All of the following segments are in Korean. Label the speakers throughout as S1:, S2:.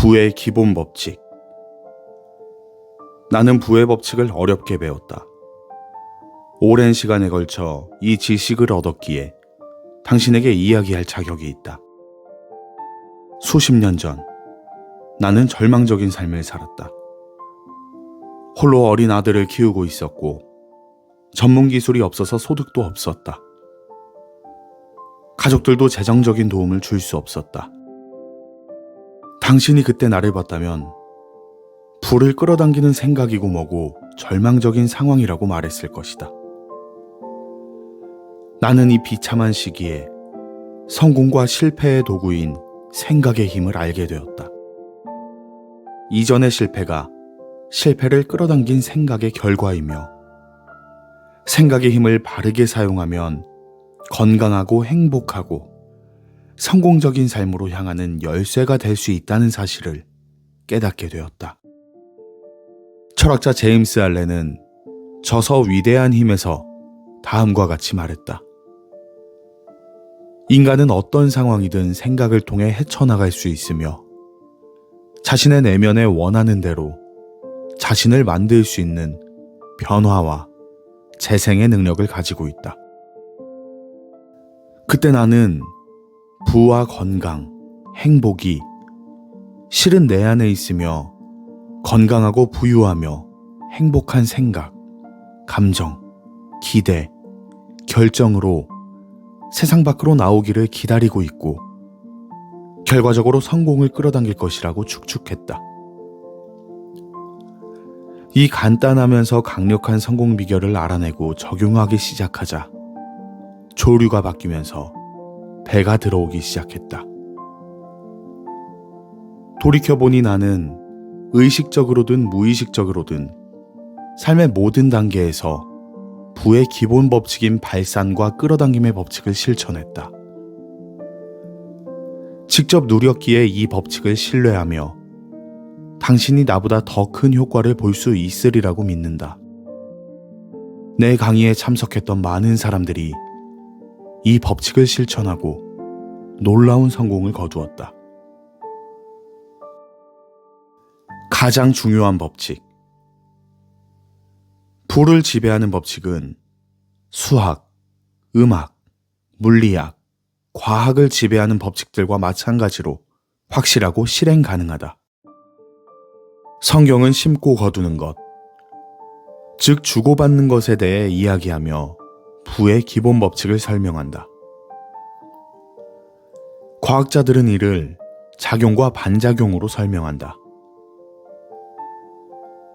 S1: 부의 기본 법칙. 나는 부의 법칙을 어렵게 배웠다. 오랜 시간에 걸쳐 이 지식을 얻었기에 당신에게 이야기할 자격이 있다. 수십 년 전, 나는 절망적인 삶을 살았다. 홀로 어린 아들을 키우고 있었고, 전문 기술이 없어서 소득도 없었다. 가족들도 재정적인 도움을 줄 수 없었다. 당신이 그때 나를 봤다면 부를 끌어당기는 생각이고 뭐고 절망적인 상황이라고 말했을 것이다. 나는 이 비참한 시기에 성공과 실패의 도구인 생각의 힘을 알게 되었다. 이전의 실패가 실패를 끌어당긴 생각의 결과이며, 생각의 힘을 바르게 사용하면 건강하고 행복하고 성공적인 삶으로 향하는 열쇠가 될 수 있다는 사실을 깨닫게 되었다. 철학자 제임스 알렌은 저서 위대한 힘에서 다음과 같이 말했다. 인간은 어떤 상황이든 생각을 통해 헤쳐나갈 수 있으며, 자신의 내면에 원하는 대로 자신을 만들 수 있는 변화와 재생의 능력을 가지고 있다. 그때 나는 부와 건강, 행복이 실은 내 안에 있으며, 건강하고 부유하며 행복한 생각, 감정, 기대, 결정으로 세상 밖으로 나오기를 기다리고 있고, 결과적으로 성공을 끌어당길 것이라고 축축했다. 이 간단하면서 강력한 성공 비결을 알아내고 적용하기 시작하자 조류가 바뀌면서 배가 들어오기 시작했다. 돌이켜보니 나는 의식적으로든 무의식적으로든 삶의 모든 단계에서 부의 기본 법칙인 발산과 끌어당김의 법칙을 실천했다. 직접 누렸기에 이 법칙을 신뢰하며 당신이 나보다 더 큰 효과를 볼 수 있으리라고 믿는다. 내 강의에 참석했던 많은 사람들이 이 법칙을 실천하고 놀라운 성공을 거두었다. 가장 중요한 법칙. 부를 지배하는 법칙은 수학, 음악, 물리학, 과학을 지배하는 법칙들과 마찬가지로 확실하고 실행 가능하다. 성경은 심고 거두는 것, 즉 주고받는 것에 대해 이야기하며 부의 기본 법칙을 설명한다. 과학자들은 이를 작용과 반작용으로 설명한다.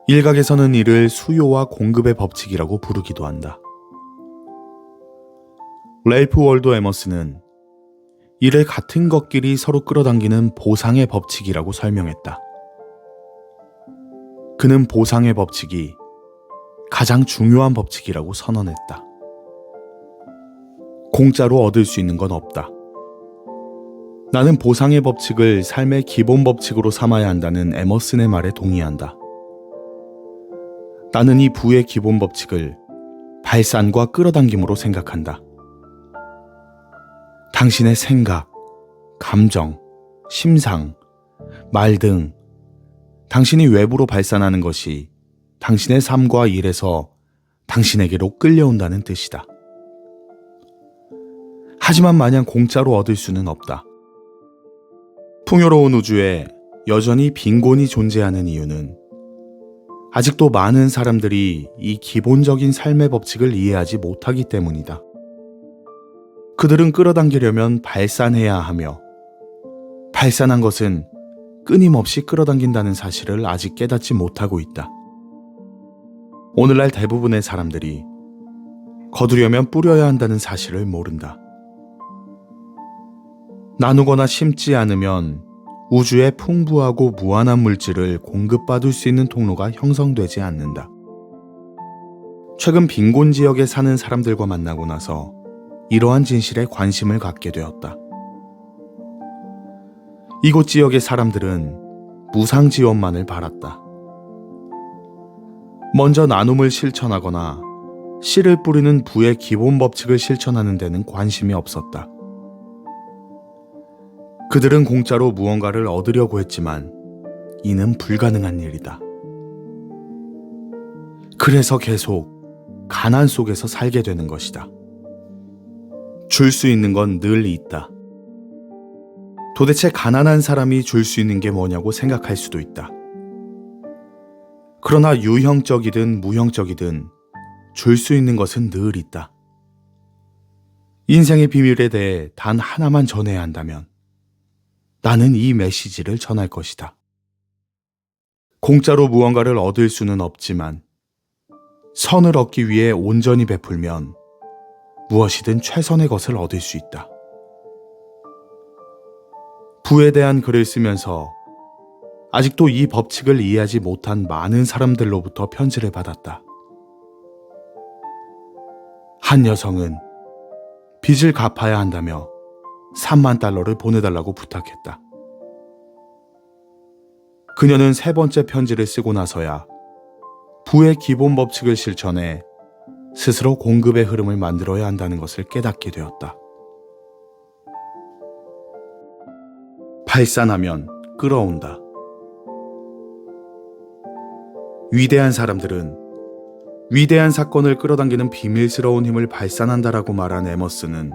S1: 일각에서는 이를 수요와 공급의 법칙이라고 부르기도 한다. 랠프 월도 에머스는 이를 같은 것끼리 서로 끌어당기는 보상의 법칙이라고 설명했다. 그는 보상의 법칙이 가장 중요한 법칙이라고 선언했다. 공짜로 얻을 수 있는 건 없다. 나는 보상의 법칙을 삶의 기본 법칙으로 삼아야 한다는 에머슨의 말에 동의한다. 나는 이 부의 기본 법칙을 발산과 끌어당김으로 생각한다. 당신의 생각, 감정, 심상, 말 등 당신이 외부로 발산하는 것이 당신의 삶과 일에서 당신에게로 끌려온다는 뜻이다. 하지만 마냥 공짜로 얻을 수는 없다. 풍요로운 우주에 여전히 빈곤이 존재하는 이유는 아직도 많은 사람들이 이 기본적인 삶의 법칙을 이해하지 못하기 때문이다. 그들은 끌어당기려면 발산해야 하며, 발산한 것은 끊임없이 끌어당긴다는 사실을 아직 깨닫지 못하고 있다. 오늘날 대부분의 사람들이 거두려면 뿌려야 한다는 사실을 모른다. 나누거나 심지 않으면 우주의 풍부하고 무한한 물질을 공급받을 수 있는 통로가 형성되지 않는다. 최근 빈곤 지역에 사는 사람들과 만나고 나서 이러한 진실에 관심을 갖게 되었다. 이곳 지역의 사람들은 무상 지원만을 바랐다. 먼저 나눔을 실천하거나 씨를 뿌리는 부의 기본 법칙을 실천하는 데는 관심이 없었다. 그들은 공짜로 무언가를 얻으려고 했지만 이는 불가능한 일이다. 그래서 계속 가난 속에서 살게 되는 것이다. 줄 수 있는 건 늘 있다. 도대체 가난한 사람이 줄 수 있는 게 뭐냐고 생각할 수도 있다. 그러나 유형적이든 무형적이든 줄 수 있는 것은 늘 있다. 인생의 비밀에 대해 단 하나만 전해야 한다면 나는 이 메시지를 전할 것이다. 공짜로 무언가를 얻을 수는 없지만 선을 얻기 위해 온전히 베풀면 무엇이든 최선의 것을 얻을 수 있다. 부에 대한 글을 쓰면서 아직도 이 법칙을 이해하지 못한 많은 사람들로부터 편지를 받았다. 한 여성은 빚을 갚아야 한다며 3만 달러를 보내달라고 부탁했다. 그녀는 세 번째 편지를 쓰고 나서야 부의 기본 법칙을 실천해 스스로 공급의 흐름을 만들어야 한다는 것을 깨닫게 되었다. 발산하면 끌어온다. 위대한 사람들은 위대한 사건을 끌어당기는 비밀스러운 힘을 발산한다라고 말한 에머스는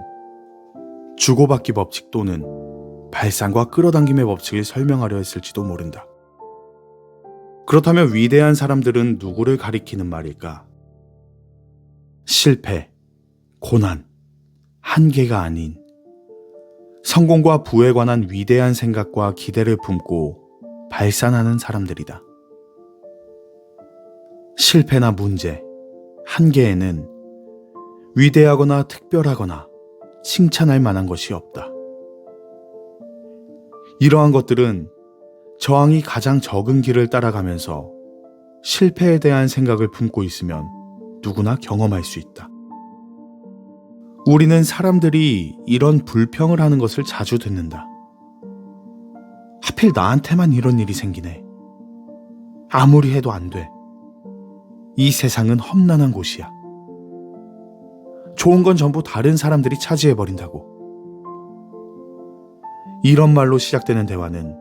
S1: 주고받기 법칙 또는 발산과 끌어당김의 법칙을 설명하려 했을지도 모른다. 그렇다면 위대한 사람들은 누구를 가리키는 말일까? 실패, 고난, 한계가 아닌 성공과 부에 관한 위대한 생각과 기대를 품고 발산하는 사람들이다. 실패나 문제, 한계에는 위대하거나 특별하거나 칭찬할 만한 것이 없다. 이러한 것들은 저항이 가장 적은 길을 따라가면서 실패에 대한 생각을 품고 있으면 누구나 경험할 수 있다. 우리는 사람들이 이런 불평을 하는 것을 자주 듣는다. 하필 나한테만 이런 일이 생기네. 아무리 해도 안 돼. 이 세상은 험난한 곳이야. 좋은 건 전부 다른 사람들이 차지해버린다고. 이런 말로 시작되는 대화는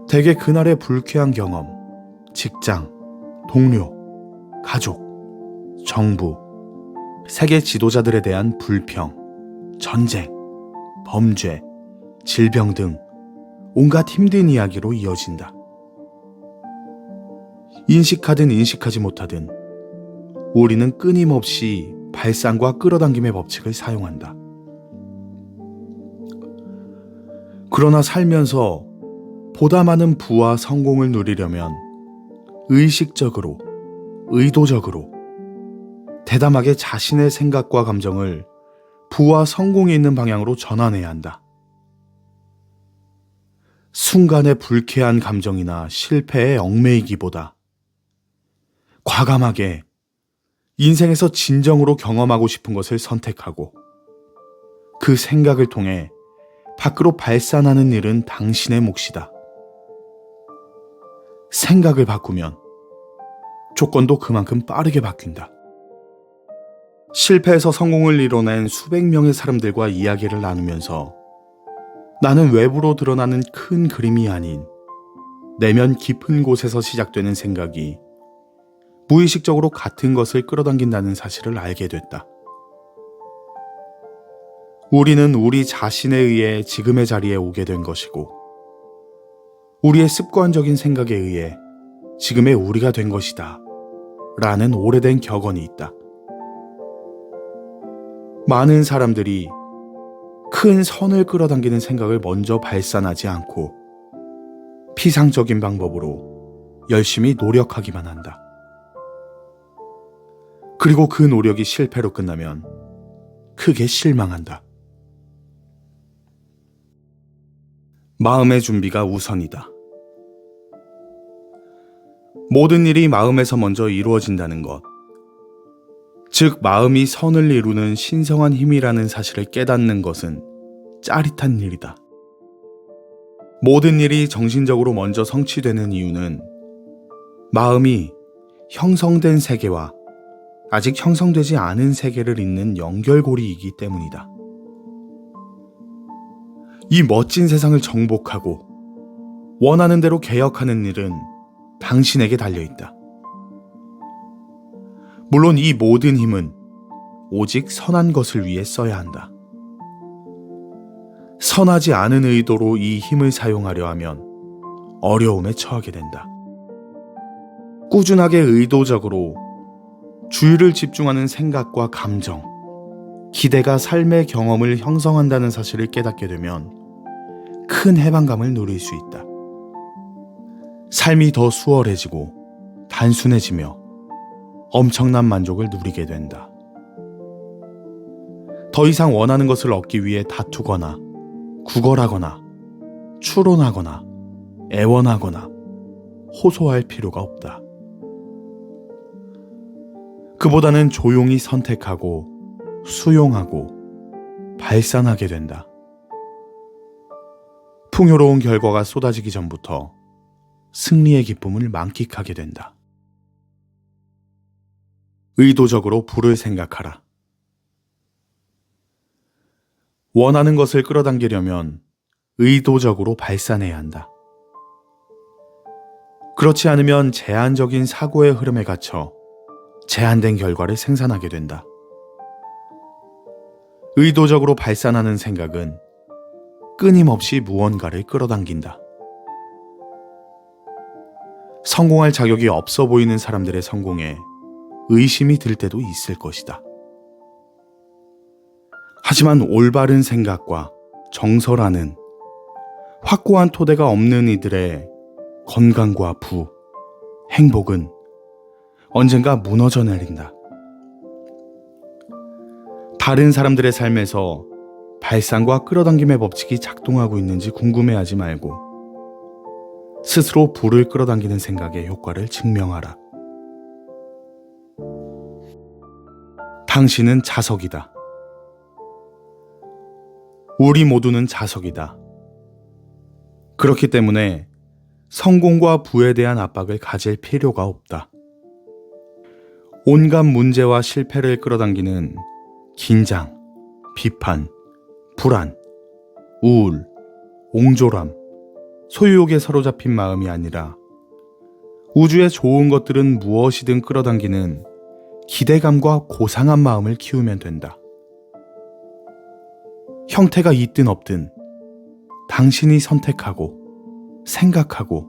S1: 대개 그날의 불쾌한 경험, 직장, 동료, 가족, 정부, 세계 지도자들에 대한 불평, 전쟁, 범죄, 질병 등 온갖 힘든 이야기로 이어진다. 인식하든 인식하지 못하든 우리는 끊임없이 발산과 끌어당김의 법칙을 사용한다. 그러나 살면서 보다 많은 부와 성공을 누리려면 의식적으로, 의도적으로 대담하게 자신의 생각과 감정을 부와 성공이 있는 방향으로 전환해야 한다. 순간의 불쾌한 감정이나 실패에 얽매이기보다 과감하게 인생에서 진정으로 경험하고 싶은 것을 선택하고 그 생각을 통해 밖으로 발산하는 일은 당신의 몫이다. 생각을 바꾸면 조건도 그만큼 빠르게 바뀐다. 실패에서 성공을 이뤄낸 수백 명의 사람들과 이야기를 나누면서 나는 외부로 드러나는 큰 그림이 아닌 내면 깊은 곳에서 시작되는 생각이 무의식적으로 같은 것을 끌어당긴다는 사실을 알게 됐다. 우리는 우리 자신에 의해 지금의 자리에 오게 된 것이고 우리의 습관적인 생각에 의해 지금의 우리가 된 것이다 라는 오래된 격언이 있다. 많은 사람들이 큰 선을 끌어당기는 생각을 먼저 발산하지 않고 피상적인 방법으로 열심히 노력하기만 한다. 그리고 그 노력이 실패로 끝나면 크게 실망한다. 마음의 준비가 우선이다. 모든 일이 마음에서 먼저 이루어진다는 것, 즉 마음이 선을 이루는 신성한 힘이라는 사실을 깨닫는 것은 짜릿한 일이다. 모든 일이 정신적으로 먼저 성취되는 이유는 마음이 형성된 세계와 아직 형성되지 않은 세계를 잇는 연결고리이기 때문이다. 이 멋진 세상을 정복하고 원하는 대로 개혁하는 일은 당신에게 달려있다. 물론 이 모든 힘은 오직 선한 것을 위해 써야 한다. 선하지 않은 의도로 이 힘을 사용하려 하면 어려움에 처하게 된다. 꾸준하게 의도적으로 주의를 집중하는 생각과 감정, 기대가 삶의 경험을 형성한다는 사실을 깨닫게 되면 큰 해방감을 누릴 수 있다. 삶이 더 수월해지고 단순해지며 엄청난 만족을 누리게 된다. 더 이상 원하는 것을 얻기 위해 다투거나 구걸하거나 추론하거나 애원하거나 호소할 필요가 없다. 그보다는 조용히 선택하고 수용하고 발산하게 된다. 풍요로운 결과가 쏟아지기 전부터 승리의 기쁨을 만끽하게 된다. 의도적으로 부를 생각하라. 원하는 것을 끌어당기려면 의도적으로 발산해야 한다. 그렇지 않으면 제한적인 사고의 흐름에 갇혀 제한된 결과를 생산하게 된다. 의도적으로 발산하는 생각은 끊임없이 무언가를 끌어당긴다. 성공할 자격이 없어 보이는 사람들의 성공에 의심이 들 때도 있을 것이다. 하지만 올바른 생각과 정서라는 확고한 토대가 없는 이들의 건강과 부, 행복은 언젠가 무너져 내린다. 다른 사람들의 삶에서 발산과 끌어당김의 법칙이 작동하고 있는지 궁금해하지 말고 스스로 불을 끌어당기는 생각의 효과를 증명하라. 당신은 자석이다. 우리 모두는 자석이다. 그렇기 때문에 성공과 부에 대한 압박을 가질 필요가 없다. 온갖 문제와 실패를 끌어당기는 긴장, 비판, 불안, 우울, 옹졸함, 소유욕에 사로잡힌 마음이 아니라 우주의 좋은 것들은 무엇이든 끌어당기는 기대감과 고상한 마음을 키우면 된다. 형태가 있든 없든 당신이 선택하고 생각하고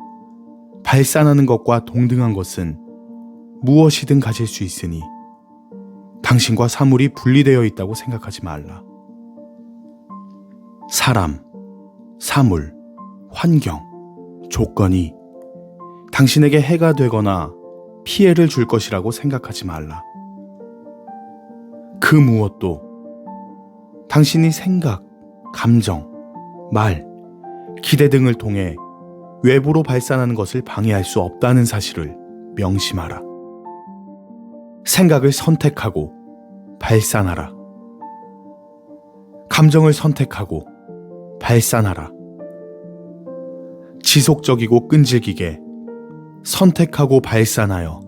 S1: 발산하는 것과 동등한 것은 무엇이든 가질 수 있으니 당신과 사물이 분리되어 있다고 생각하지 말라. 사람, 사물, 환경, 조건이 당신에게 해가 되거나 피해를 줄 것이라고 생각하지 말라. 그 무엇도 당신이 생각, 감정, 말, 기대 등을 통해 외부로 발산하는 것을 방해할 수 없다는 사실을 명심하라. 생각을 선택하고 발산하라. 감정을 선택하고 발산하라. 지속적이고 끈질기게 선택하고 발산하여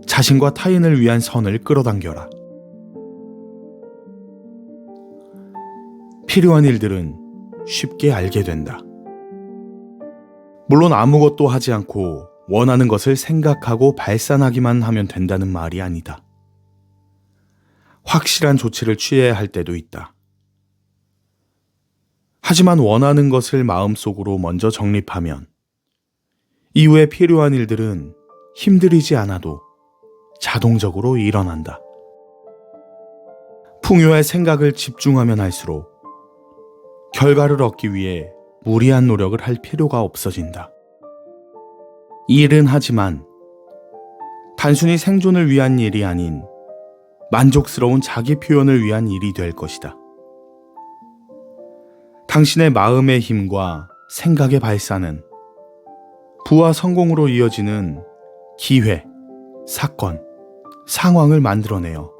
S1: 자신과 타인을 위한 선을 끌어당겨라. 필요한 일들은 쉽게 알게 된다. 물론 아무것도 하지 않고 원하는 것을 생각하고 발산하기만 하면 된다는 말이 아니다. 확실한 조치를 취해야 할 때도 있다. 하지만 원하는 것을 마음속으로 먼저 정립하면 이후에 필요한 일들은 힘들이지 않아도 자동적으로 일어난다. 풍요의 생각을 집중하면 할수록 결과를 얻기 위해 무리한 노력을 할 필요가 없어진다. 일은 하지만 단순히 생존을 위한 일이 아닌 만족스러운 자기 표현을 위한 일이 될 것이다. 당신의 마음의 힘과 생각의 발산은 부와 성공으로 이어지는 기회, 사건, 상황을 만들어내어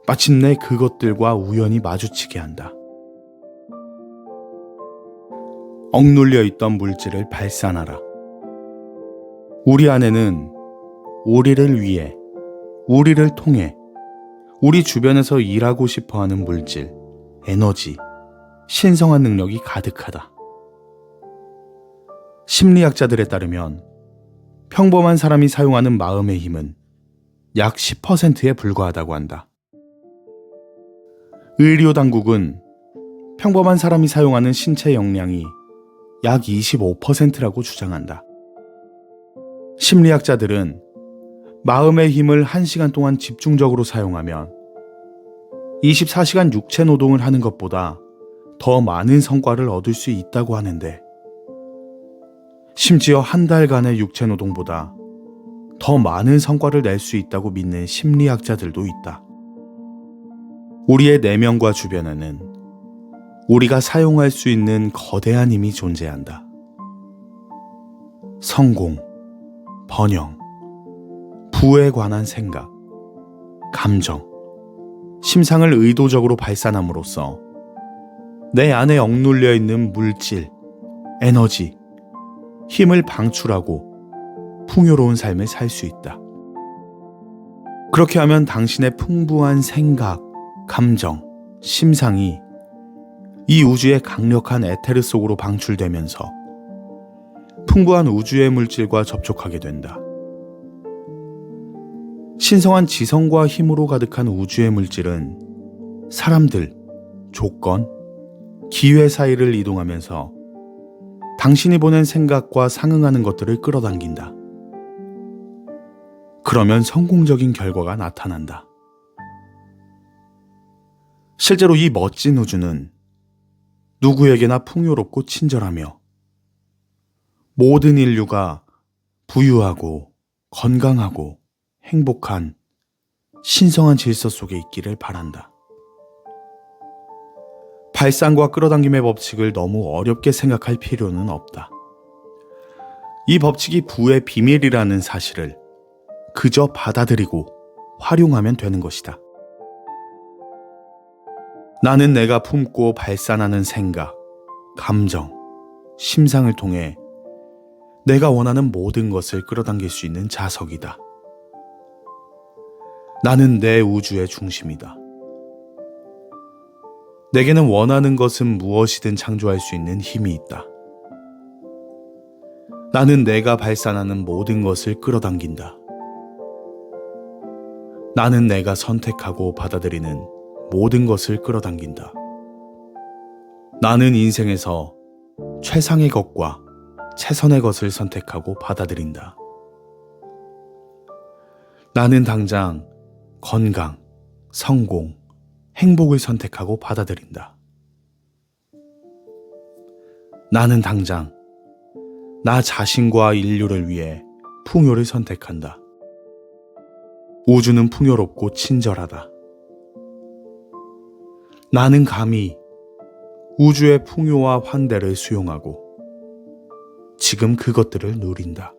S1: 마침내 그것들과 우연히 마주치게 한다. 억눌려 있던 물질을 발산하라. 우리 안에는 우리를 위해, 우리를 통해 우리 주변에서 일하고 싶어하는 물질, 에너지, 신성한 능력이 가득하다. 심리학자들에 따르면 평범한 사람이 사용하는 마음의 힘은 약 10%에 불과하다고 한다. 의료 당국은 평범한 사람이 사용하는 신체 역량이 약 25%라고 주장한다. 심리학자들은 마음의 힘을 1시간 동안 집중적으로 사용하면 24시간 육체 노동을 하는 것보다 더 많은 성과를 얻을 수 있다고 하는데, 심지어 한 달간의 육체 노동보다 더 많은 성과를 낼 수 있다고 믿는 심리학자들도 있다. 우리의 내면과 주변에는 우리가 사용할 수 있는 거대한 힘이 존재한다. 성공, 번영, 부에 관한 생각, 감정, 심상을 의도적으로 발산함으로써 내 안에 억눌려 있는 물질, 에너지, 힘을 방출하고 풍요로운 삶을 살 수 있다. 그렇게 하면 당신의 풍부한 생각, 감정, 심상이 이 우주의 강력한 에테르 속으로 방출되면서 풍부한 우주의 물질과 접촉하게 된다. 신성한 지성과 힘으로 가득한 우주의 물질은 사람들, 조건, 기회 사이를 이동하면서 당신이 보낸 생각과 상응하는 것들을 끌어당긴다. 그러면 성공적인 결과가 나타난다. 실제로 이 멋진 우주는 누구에게나 풍요롭고 친절하며 모든 인류가 부유하고 건강하고 행복한 신성한 질서 속에 있기를 바란다. 발산과 끌어당김의 법칙을 너무 어렵게 생각할 필요는 없다. 이 법칙이 부의 비밀이라는 사실을 그저 받아들이고 활용하면 되는 것이다. 나는 내가 품고 발산하는 생각, 감정, 심상을 통해 내가 원하는 모든 것을 끌어당길 수 있는 자석이다. 나는 내 우주의 중심이다. 내게는 원하는 것은 무엇이든 창조할 수 있는 힘이 있다. 나는 내가 발산하는 모든 것을 끌어당긴다. 나는 내가 선택하고 받아들이는 모든 것을 끌어당긴다. 나는 인생에서 최상의 것과 최선의 것을 선택하고 받아들인다. 나는 당장 건강, 성공, 행복을 선택하고 받아들인다. 나는 당장 나 자신과 인류를 위해 풍요를 선택한다. 우주는 풍요롭고 친절하다. 나는 감히 우주의 풍요와 환대를 수용하고 지금 그것들을 누린다.